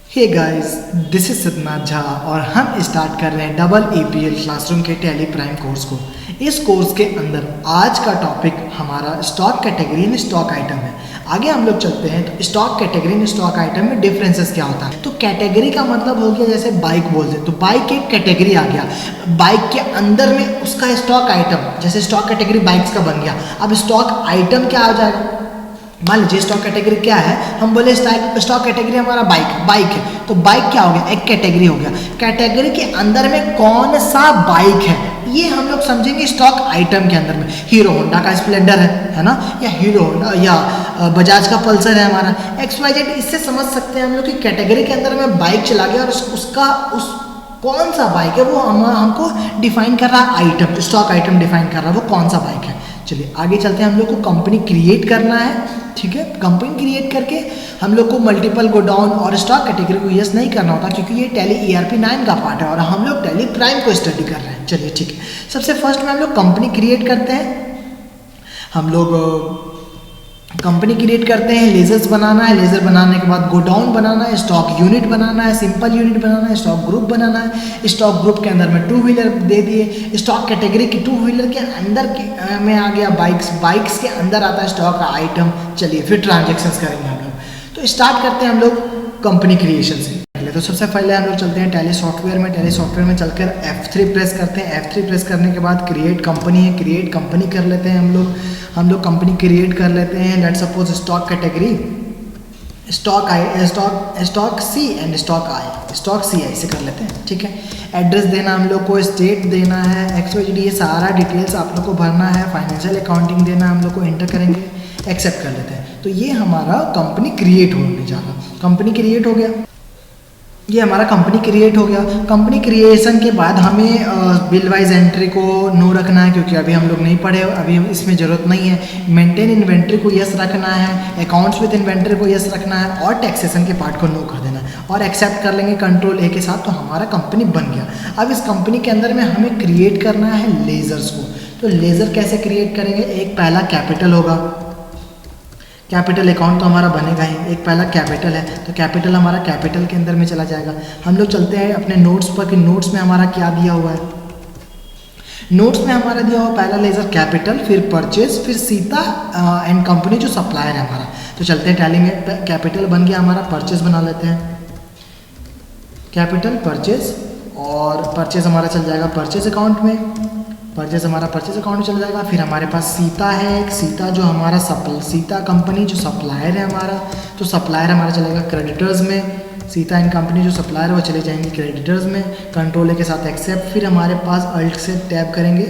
Hey guys, this is Siddhnath Jha और हम start कर रहे हैं डबल एपीएल क्लासरूम के टैली प्राइम कोर्स को। इस कोर्स के अंदर आज का टॉपिक हमारा stock category and stock item है। आगे हम लोग चलते हैं तो stock category and stock item में डिफरेंसेस क्या होता है। तो कैटेगरी का मतलब हो गया जैसे बाइक बोलते हैं तो बाइक एक कैटेगरी आ गया, बाइक के अंदर में उसका स्टॉक आइटम, जैसे स्टॉक कैटेगरी बाइक्स का बन गया। अब स्टॉक आइटम क्या आ जाएगा, मान लीजिए स्टॉक कैटेगरी क्या है, हम बोले स्टॉक कैटेगरी हमारा बाइक है, तो बाइक क्या हो गया, एक कैटेगरी हो गया। कैटेगरी के अंदर में कौन सा बाइक है ये हम लोग समझेंगे स्टॉक आइटम के अंदर में। हीरो होंडा का स्प्लेंडर है ना, या हीरो होंडा या बजाज का पल्सर है हमारा XYZ। इससे समझ सकते हैं हम लोग कि कैटेगरी के अंदर में बाइक चला गया और उसका कौन सा बाइक है वो हमको डिफाइन कर रहा है आइटम, स्टॉक आइटम डिफाइन कर रहा है वो कौन सा बाइक है। चलिए आगे चलते हैं, हम लोग को कंपनी क्रिएट करना है, ठीक है। कंपनी क्रिएट करके हम लोग को मल्टीपल गोडाउन और स्टॉक कैटेगरी को यस नहीं करना होता क्योंकि ये टैली ERP 9 का पार्ट है और हम लोग टैली प्राइम को स्टडी कर रहे हैं। चलिए ठीक है, सबसे फर्स्ट में हम लोग कंपनी क्रिएट करते हैं। हम लोग कंपनी क्रिएट करते हैं, लेजर्स बनाना है, लेजर बनाने के बाद गोडाउन बनाना है, स्टॉक यूनिट बनाना है, सिंपल यूनिट बनाना है, स्टॉक ग्रुप बनाना है। स्टॉक ग्रुप के अंदर में 2 व्हीलर दे दिए, स्टॉक कैटेगरी की 2 व्हीलर के अंदर में आ गया बाइक्स के अंदर आता है स्टॉक आइटम। चलिए फिर ट्रांजेक्शन्स करेंगे हम लोग। तो स्टार्ट करते हैं हम लोग कंपनी क्रिएशन से। तो सबसे पहले हम लोग चलते हैं टैली सॉफ्टवेयर में। टैली सॉफ्टवेयर में चलकर F3 प्रेस करते हैं। F3 प्रेस करने के बाद क्रिएट कंपनी है, क्रिएट कंपनी कर लेते हैं हम लोग कंपनी क्रिएट कर लेते हैं। Let suppose stock category stock C and stock C ऐसे कर लेते हैं, ठीक है। एड्रेस देना हम लोग को, स्टेट देना है, XYZ, ये सारा डिटेल्स आप लोग को भरना है। फाइनेंशियल अकाउंटिंग देना हम लोग को, एंटर करेंगे, एक्सेप्ट कर लेते हैं। तो ये हमारा कंपनी क्रिएट होने जा रहा, कंपनी क्रिएट हो गया, ये हमारा कंपनी क्रिएट हो गया। कंपनी क्रिएशन के बाद हमें बिल वाइज एंट्री को नो रखना है क्योंकि अभी हम लोग नहीं पढ़े, अभी इसमें ज़रूरत नहीं है। मेंटेन इन्वेंट्री को यस रखना है, अकाउंट्स विद इन्वेंट्री को यस रखना है और टैक्सेशन के पार्ट को नो कर देना है और एक्सेप्ट कर लेंगे कंट्रोल A के साथ। तो हमारा कंपनी बन गया। अब इस कंपनी के अंदर में हमें क्रिएट करना है लेजर्स को। तो लेजर कैसे क्रिएट करेंगे, एक पहला कैपिटल होगा, कैपिटल अकाउंट तो हमारा बनेगा ही, एक पहला कैपिटल है तो कैपिटल हमारा कैपिटल के अंदर में चला जाएगा। हम लोग चलते हैं अपने नोट्स पर कि नोट्स में हमारा क्या दिया हुआ है। नोट्स में हमारा दिया हुआ पहला लेजर कैपिटल, फिर परचेज, फिर सीता एंड कंपनी जो सप्लायर है हमारा। तो चलते हैं टैली में, कैपिटल बन गया हमारा, परचेज बना लेते हैं, कैपिटल परचेज, और परचेज हमारा चल जाएगा परचेज अकाउंट में, परचेज हमारा परचेज अकाउंट में चल जाएगा। फिर हमारे पास सीता है, एक सीता जो हमारा सीता कंपनी जो सप्लायर है हमारा, तो सप्लायर हमारा चलेगा क्रेडिटर्स में। सीता एंड कंपनी जो सप्लायर है वो चले जाएंगे क्रेडिटर्स में, कंट्रोल A के साथ एक्सेप्ट। फिर हमारे पास अल्ट से टैब करेंगे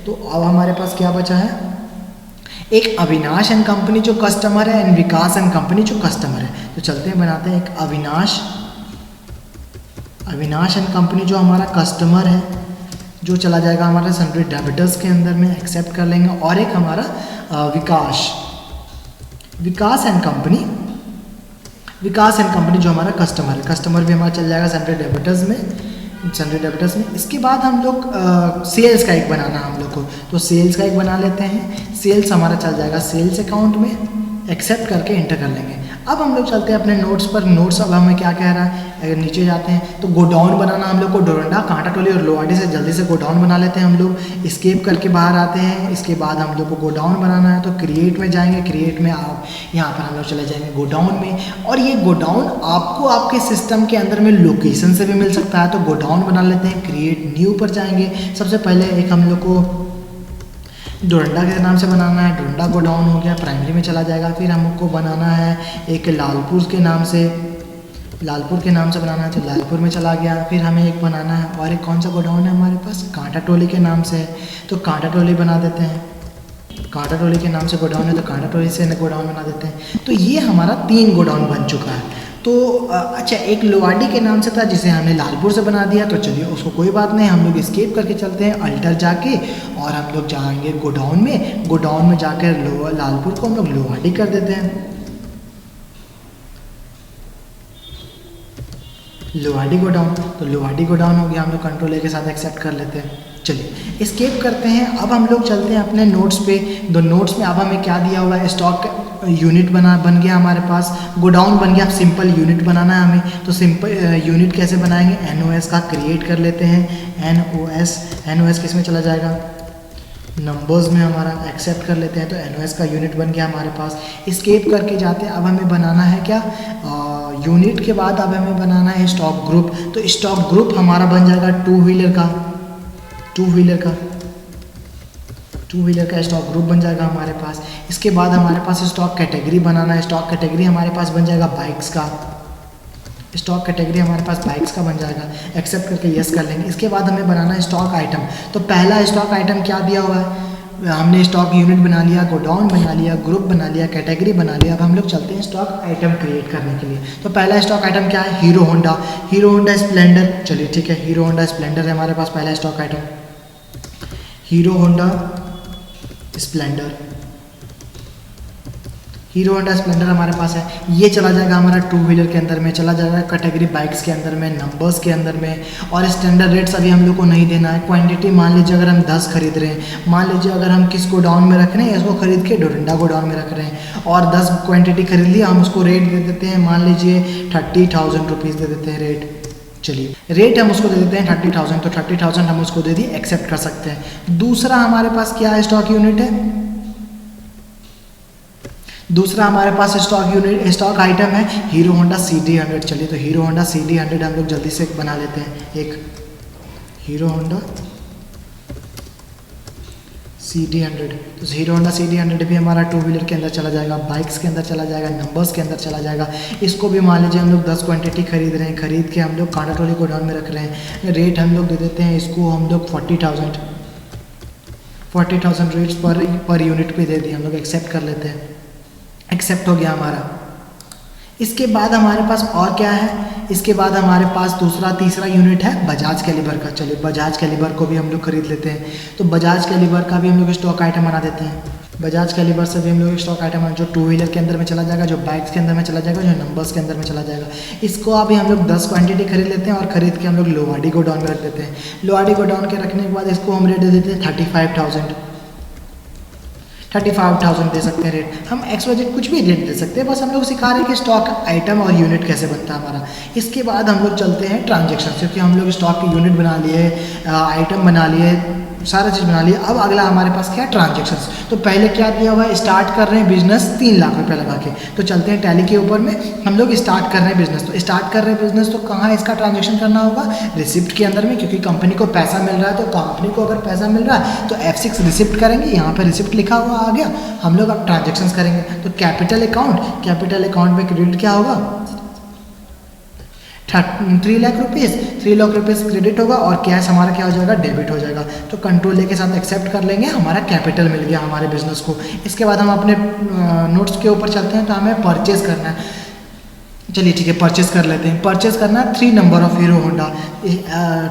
तो अब हमारे पास क्या बचा है, एक अविनाश एंड कंपनी जो कस्टमर है एंड विकास एंड कंपनी जो कस्टमर है। तो चलते हैं बनाते हैं एक अविनाश एंड कंपनी जो हमारा कस्टमर है, जो चला जाएगा हमारे सन्ड्री डेबिटर्स के अंदर में, एक्सेप्ट कर लेंगे। और एक हमारा विकास एंड कंपनी जो हमारा कस्टमर है, कस्टमर भी हमारा चल जाएगा सन्ड्री डेबिटर्स में। इसके बाद हम लोग सेल्स का एक बनाना हम लोग को, तो सेल्स का एक बना लेते हैं। सेल्स हमारा चल जाएगा सेल्स अकाउंट में, एक्सेप्ट करके एंटर कर लेंगे। अब हम लोग चलते हैं अपने नोट्स पर। नोट्स अब हमें क्या कह रहा है, अगर नीचे जाते हैं तो गोडाउन बनाना हम लोग को, डोरंडा, कांटा टोली और लोहाटी से जल्दी से गोडाउन बना लेते हैं हम लोग। एस्केप करके बाहर आते हैं, इसके बाद हम लोग को गोडाउन बनाना है तो क्रिएट में जाएंगे, क्रिएट में आप यहाँ पर हम लोग चले जाएंगे गोडाउन में। और ये गोडाउन आपको आपके सिस्टम के अंदर में लोकेशन से भी मिल सकता है, तो गोडाउन बना लेते हैं। क्रिएट न्यू पर जाएंगे, सबसे पहले एक हम लोग को डोरंडा के नाम से बनाना है, डोरंडा गोडाउन हो गया, प्राइमरी में चला जाएगा। फिर हमको बनाना है एक लालपुर के नाम से बनाना है तो लालपुर में चला गया। फिर हमें एक बनाना है और एक कौन सा गोडाउन है हमारे पास, कांटा टोली के नाम से, तो कांटा टोली बना देते हैं। कांटा टोली के नाम से गोडाउन है तो कांटा टोली से गोडाउन बना देते हैं। तो ये हमारा 3 गोडाउन बन चुका है। तो अच्छा, एक लोहाटी के नाम से था जिसे हमने लालपुर से बना दिया, तो चलिए उसको कोई बात नहीं, हम लोग एस्केप करके चलते हैं अल्टर जाके और हम लोग जाएंगे गोडाउन में जाकर लालपुर को हम लोग लोहाटी कर देते हैं, लोहाटी गोडाउन। तो लोहाटी गोडाउन हो गया, हम लोग कंट्रोल A के साथ एक्सेप्ट कर लेते हैं। चलिए एस्केप करते हैं। अब हम लोग चलते हैं अपने नोट्स पे। तो नोट्स में अब हमें क्या दिया हुआ है, यूनिट बन गया हमारे पास, गोडाउन बन गया। सिंपल यूनिट बनाना है हमें, तो सिंपल यूनिट कैसे बनाएंगे, NOS का क्रिएट कर लेते हैं। NOS किस में चला जाएगा, नंबर्स में हमारा एक्सेप्ट कर लेते हैं। तो NOS का यूनिट बन गया हमारे पास। स्केप करके जाते हैं। अब हमें बनाना है क्या, यूनिट के बाद अब हमें बनाना है स्टॉक ग्रुप। तो स्टॉक ग्रुप हमारा बन जाएगा टू व्हीलर का स्टॉक ग्रुप बन जाएगा हमारे पास। इसके बाद हमारे पास स्टॉक कैटेगरी बनाना है। स्टॉक कैटेगरी हमारे पास बन जाएगा बाइक्स का। स्टॉक कैटेगरी हमारे पास बाइक्स का बन जाएगा, एक्सेप्ट करके यस कर लेंगे। इसके बाद हमें बनाना है स्टॉक आइटम। तो पहला स्टॉक आइटम क्या दिया हुआ है, हमने स्टॉक यूनिट बना लिया, गोडाउन बना लिया, ग्रुप बना लिया, कैटेगरी बना लिया। अब हम लोग चलते हैं स्टॉक आइटम क्रिएट करने के लिए। तो पहला स्टॉक आइटम क्या है, हीरो होंडा स्प्लेंडर। चलिए ठीक है, हीरो होंडा स्प्लेंडर है हमारे पास पहला stock item, hero Honda Splendor. Hero Honda Splendor हमारे पास है, ये चला जाएगा हमारा टू व्हीलर के अंदर में, चला जाएगा कैटेगरी बाइक्स के अंदर में, नंबर्स के अंदर में। और स्टैंडर्ड रेट्स अभी हम लोग को नहीं देना है। क्वांटिटी मान लीजिए अगर हम 10 खरीद रहे हैं, मान लीजिए अगर हम किस गोडाउन में रख रहे हैं, इसको खरीद के डोरिंडा गोडाउन में रख रहे हैं और 10 क्वान्टिटी खरीद लिया, हम उसको रेट दे देते हैं, मान लीजिए 30,000 रुपीज़ दे देते हैं रेट। चलिए रेट हम उसको दे देते हैं 30,000, तो 30,000 हम उसको दे दिए, एक्सेप्ट कर सकते हैं। दूसरा हमारे पास क्या है, स्टॉक यूनिट है। दूसरा हमारे पास स्टॉक आइटम है हीरो होंडा CD100। चलिए तो हीरो होंडा CD100 हम लोग जल्दी से बना लेते हैं। एक हीरो होंडा CD100, तो हीरो होंडा CD100 भी हमारा टू व्हीलर के अंदर चला जाएगा, बाइक्स के अंदर चला जाएगा, नंबर्स के अंदर चला जाएगा। इसको भी मान लीजिए हम लोग 10 क्वांटिटी खरीद रहे हैं, खरीद के हम लोग कांटाटोली गोडाउन में रख रहे हैं। रेट हम लोग दे देते हैं इसको हम लोग 40,000 रेट्स पर यूनिट पे दे दिए, हम लोग एक्सेप्ट कर लेते हैं। एक्सेप्ट हो गया हमारा। इसके बाद हमारे पास और क्या है, इसके बाद हमारे पास तीसरा यूनिट है बजाज कैलिबर का। चलिए बजाज कैलिबर को भी हम लोग खरीद लेते हैं। तो बजाज कैलिबर का भी हम लोग स्टॉक आइटम बना देते हैं। बजाज कैलिबर से भी हम लोग स्टॉक आइटम जो टू व्हीलर के अंदर में चला जाएगा, जो बाइक्स के अंदर में चला जाएगा, जो नंबर्स के अंदर में चला जाएगा। इसको अभी हम लोग 10 क्वांटिटी खरीद लेते हैं और खरीद के हम लोग लोहाड़ी गोडाउन में रख देते हैं। लोहाड़ी गोडाउन के रखने के बाद इसको हम रेट दे देते हैं 35,000 दे सकते हैं रेट। हम XYZ कुछ भी रेट दे सकते हैं, बस हम लोग सिखा रहे हैं कि स्टॉक आइटम और यूनिट कैसे बनता है हमारा। इसके बाद हम लोग चलते हैं ट्रांजेक्शन, क्योंकि हम लोग स्टॉक की यूनिट बना लिए, आइटम बना लिए, सारा चीज़ बना लिया। अब अगला हमारे पास क्या है, ट्रांजेक्शन्स। तो पहले क्या दिया हुआ है, स्टार्ट कर रहे हैं बिजनेस 3 लाख रुपये लगा के। तो चलते हैं टैली के ऊपर में, हम लोग स्टार्ट कर रहे हैं बिजनेस। तो स्टार्ट कर रहे हैं बिजनेस, तो कहाँ इसका ट्रांजेक्शन करना होगा, रिसिप्ट के अंदर में, क्योंकि कंपनी को पैसा मिल रहा है। तो कंपनी को अगर पैसा मिल रहा है तो F6 रिसिप्ट करेंगे, यहाँ पर रिसिप्ट लिखा हुआ आ गया, हम लोग अब ट्रांजेक्शन्स करेंगे। तो कैपिटल अकाउंट में क्रेडिट क्या होगा, 3 लाख रुपीज़ क्रेडिट होगा और कैश हमारा क्या हो जाएगा, डेबिट हो जाएगा। तो कंट्रोल ए के साथ एक्सेप्ट कर लेंगे, हमारा कैपिटल मिल गया हमारे बिजनेस को। इसके बाद हम अपने नोट्स के ऊपर चलते हैं। तो हमें परचेज करना है, चलिए ठीक है परचेज कर लेते हैं। परचेज करना है 3 number of hero Honda,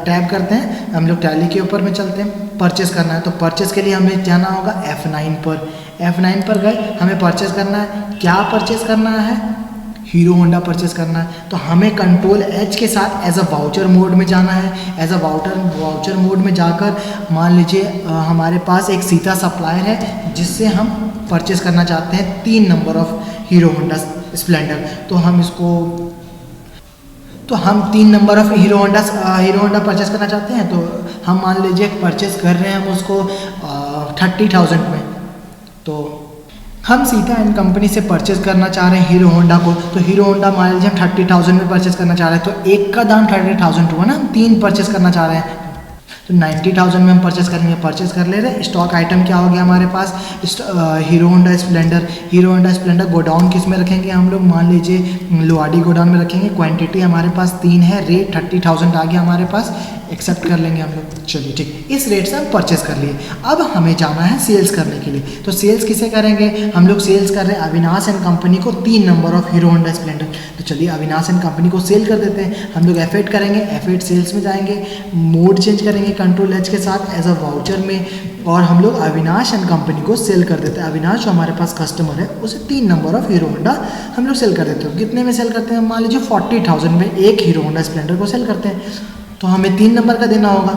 tab करते हैं, हम लोग टैली के ऊपर में चलते हैं। परचेज करना है, तो परचेज के लिए हमें जाना होगा F9 पर गए, हमें परचेज करना है। क्या परचेज करना है, हीरो होंडा परचेज करना है। तो हमें कंट्रोल H के साथ एज अ वाउचर मोड में जाना है। एज अ वाउचर मोड में जाकर मान लीजिए हमारे पास एक सीता सप्लायर है जिससे हम परचेज करना चाहते हैं 3 number of hero Honda Splendor. तो हम 3 number of hero Honda purchase करना चाहते हैं। तो हम मान लीजिए परचेज कर रहे हैं हम उसको 30,000 में। तो हम सीता एंड कंपनी से परचेज करना चाह रहे हैं हीरो होंडा को। तो हीरो होंडा मान लीजिए हम 30,000 में परचेज करना चाह रहे हैं। तो एक का दाम 30,000 हुआ ना, हम 3 परचेज करना चाह रहे हैं, तो 90,000 में हम परचेज करेंगे। परचेज कर ले रहे हैं। स्टॉक आइटम क्या हो गया हमारे पास, हीरो होंडा स्प्लेंडर गोडाउन किस में रखेंगे हम लोग, मान लीजिए लोहाड़ी गोडाउन में रखेंगे। क्वांटिटी हमारे पास 3 है, रेट 30,000 आ गया हमारे पास, एक्सेप्ट कर लेंगे हम लोग। चलिए ठीक, इस रेट से हम परचेज कर लिए। अब हमें जाना है सेल्स करने के लिए। तो सेल्स किसे करेंगे, हम लोग सेल्स कर रहे हैं अविनाश एंड कंपनी को 3 number of hero Honda Splendor. तो चलिए अविनाश एंड कंपनी को सेल कर देते हैं। हम लोग F8 करेंगे, F8 सेल्स में जाएंगे, मोड चेंज करेंगे कंट्रोल H के साथ एज अ वाउचर में, और हम लोग अविनाश एंड कंपनी को सेल कर देते हैं। अविनाश जो हमारे पास कस्टमर है उसे 3 नंबर ऑफ हीरो होंडा हम लोग सेल कर देते हैं। कितने में सेल करते हैं, मान लीजिए 40,000 में एक हीरो होंडा स्प्लेंडर को सेल करते हैं। तो हमें 3 नंबर का देना होगा।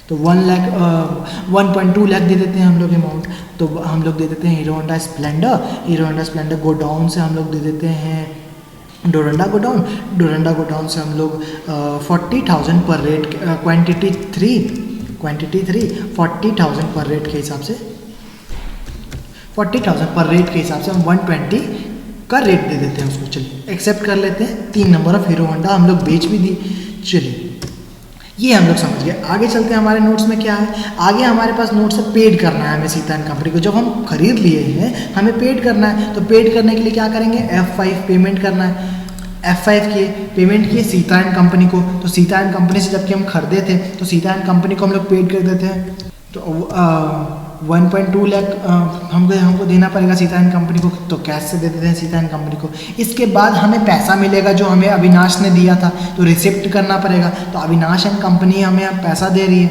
तो 1.2 लाख दे देते हैं हम लोग अमाउंट। तो हम लोग दे देते हैं हीरो होंडा स्प्लेंडर गोडाउन से हम लोग दे देते हैं डोरंडा गोडाउन से हम लोग 40,000 पर रेट, क्वांटिटी 3 40,000 पर रेट के हिसाब से 40,000 पर रेट के हिसाब से हम 120 का रेट दे देते हैं उसको। चलिए एक्सेप्ट कर लेते हैं। 3 नंबर ऑफ हीरो होंडा हम लोग बेच भी दिए। चलिए ये हम लोग समझ गए। आगे चलते हैं, हमारे नोट्स में क्या है। आगे हमारे पास नोट्स है पेड करना है हमें सीता एंड कंपनी को। जब हम खरीद लिए हैं हमें पेड करना है, तो पेड करने के लिए क्या करेंगे, F5 पेमेंट करना है। F5 किए, पेमेंट किए सीता एंड कंपनी को। तो सीता एंड कंपनी से जबकि हम खरीदे थे तो सीता एंड कंपनी को हम लोग पेड कर देते हैं। तो 1.2 लाख हमको देना पड़ेगा सीता एंड कंपनी को, तो कैश से दे देते हैं सीता एंड कंपनी को। इसके बाद हमें पैसा मिलेगा जो हमें अविनाश ने दिया था, तो रिसिप्ट करना पड़ेगा। तो अविनाश एंड कंपनी हमें पैसा दे रही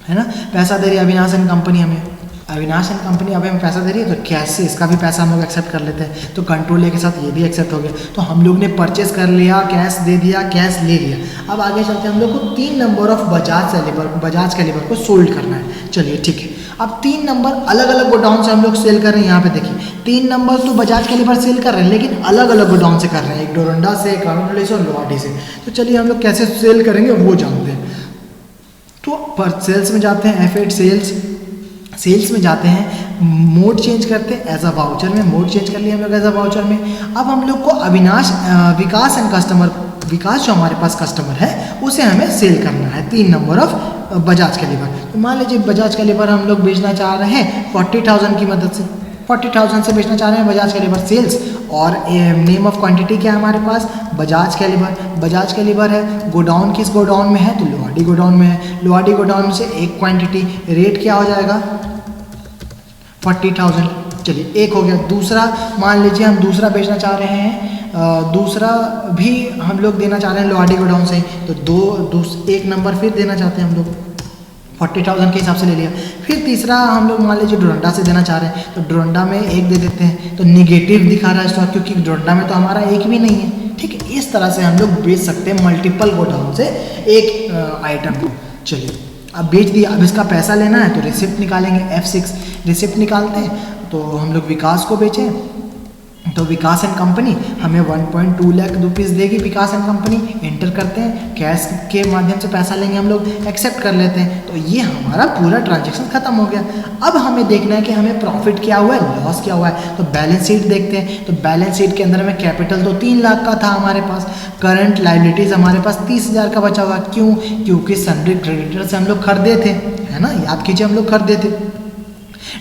है ना, पैसा दे रही है अविनाश एंड कंपनी हमें। अविनाश एंड कंपनी अब हमें पैसा दे रही है, तो कैश से इसका भी पैसा हम लोग एक्सेप्ट कर लेते हैं। तो कंट्रोल ए के साथ ये भी एक्सेप्ट हो गया। तो हम लोग ने परचेस कर लिया, कैश दे दिया, कैश ले लिया। अब आगे चलते हैं, हम लोग को 3 नंबर ऑफ बजाज कैलिबर को सोल्ड करना है। चलिए ठीक है। अब 3 नंबर अलग अलग गोडाउन से हम लोग सेल कर रहे हैं। यहाँ पे देखिए 3 नंबर तो बजाज कैलिबर सेल कर रहे हैं, लेकिन अलग अलग गोडाउन से कर रहे हैं, एक डोरंडा से, एक कारोली से और लोहाटी से। तो चलिए हम लोग कैसे सेल करेंगे वो जानते हैं। तो पर सेल्स में जाते हैं, F8 सेल्स में जाते हैं, मोड चेंज करते हैं एज अ वाउचर में। मोड चेंज कर लिया हम लोग एज अ वाउचर में। अब हम लोग को विकास एंड कस्टमर, विकास जो हमारे पास कस्टमर है उसे हमें सेल करना है 3 नंबर ऑफ बजाज कैलिबर। तो मान लीजिए बजाज कैलिबर हम लोग बेचना चाह रहे हैं 40,000 की मदद से, 40,000 से बेचना चाह रहे हैं बजाज कैलिबर सेल्स। और नेम ऑफ क्वांटिटी क्या है हमारे पास, बजाज कैलिबर है। गोडाउन किस गोडाउन में है, तो लोहाटी गोडाउन में है। लोहाटी गोडाउन से एक क्वांटिटी, रेट क्या हो जाएगा 40,000। चलिए एक हो गया। दूसरा मान लीजिए हम दूसरा बेचना चाह रहे हैं, दूसरा भी हम लोग देना चाह रहे हैं लोहाटी गोडाउन से, तो एक नंबर फिर देना चाहते हैं हम लोग 40,000 के हिसाब से ले लिया। फिर तीसरा हम लोग मान लीजिए डोरंडा से देना चाह रहे हैं, तो डोरंडा में एक दे देते हैं। तो निगेटिव दिखा रहा है स्टॉक, क्योंकि डोरंडा में तो हमारा एक भी नहीं है। ठीक है, इस तरह से हम लोग बेच सकते हैं मल्टीपल गोडाउन से एक आइटम को। चलिए अब बेच दिया। अब इसका पैसा लेना है तो रिसिप्ट निकालेंगे, F6 रिसिप्ट निकालते हैं। तो हम लोग विकास को बेचें, तो विकास एंड कंपनी हमें 1.2 लाख रुपीज़ देगी। विकास एंड कंपनी एंटर करते हैं, कैश के माध्यम से पैसा लेंगे हम लोग, एक्सेप्ट कर लेते हैं। तो ये हमारा पूरा ट्रांजैक्शन खत्म हो गया। अब हमें देखना है कि हमें प्रॉफिट क्या हुआ है, लॉस क्या हुआ है। तो बैलेंस शीट देखते हैं। तो बैलेंस शीट के अंदर में कैपिटल तो 3 लाख का था हमारे पास, करंट लायबिलिटीज़ हमारे पास 30,000 का बचा हुआ। क्यों, क्योंकि सन्ड्री क्रेडिटर से हम लोग खरीदे थे, है ना, याद कीजिए हम लोग खरीदे थे।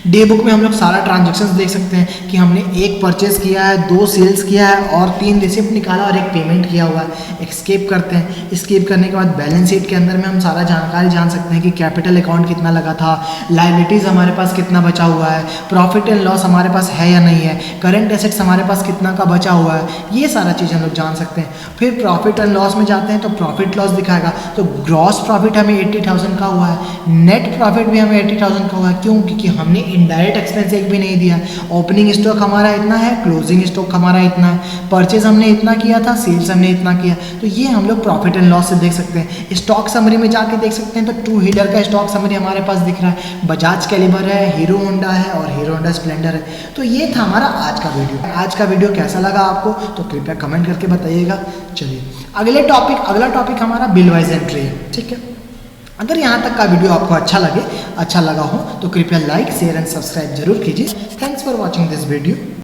डे बुक में हम लोग सारा ट्रांजैक्शंस देख सकते हैं कि हमने 1 परचेस किया है, 2 सेल्स किया है और 3 रिसिप्ट निकाला और 1 पेमेंट किया हुआ है। एस्केप करते हैं। एस्केप करने के बाद बैलेंस शीट के अंदर में हम सारा जानकारी जान सकते हैं कि कैपिटल अकाउंट कितना लगा था, लायबिलिटीज़ हमारे पास कितना बचा हुआ है, प्रॉफिट एंड लॉस हमारे पास है या नहीं है, करंट एसेट्स हमारे पास कितना का बचा हुआ है, ये सारा चीज़ हम लोग जान सकते हैं। फिर प्रॉफिट एंड लॉस में जाते हैं तो प्रॉफिट लॉस दिखाएगा। तो ग्रॉस प्रॉफिट हमें 80,000 का हुआ है, नेट प्रॉफिट भी हमें 80,000 का हुआ है। क्यों, क्योंकि हमने इनडायरेक्ट एक्सपेंस एक भी नहीं दिया। ओपनिंग स्टॉक हमारा इतना है, क्लोजिंग स्टॉक हमारा इतना है, परचेज हमने इतना किया था, सेल्स हमने इतना किया। तो ये हम लोग प्रॉफिट एंड लॉस से देख सकते हैं। स्टॉक समरी में जाके देख सकते हैं तो 2 व्हीलर का स्टॉक समरी हमारे पास दिख रहा है, बजाज कैलिबर है, हीरो होंडा है और हीरो होंडा स्प्लेंडर है। तो ये था हमारा आज का वीडियो। आज का वीडियो कैसा लगा आपको तो कृपया कमेंट करके बताइएगा। चलिए अगला टॉपिक हमारा बिल वाइज एंट्री है। ठीक है, अगर यहाँ तक का वीडियो आपको अच्छा लगा हो तो कृपया लाइक, शेयर एंड सब्सक्राइब जरूर कीजिए। Thanks for watching this video.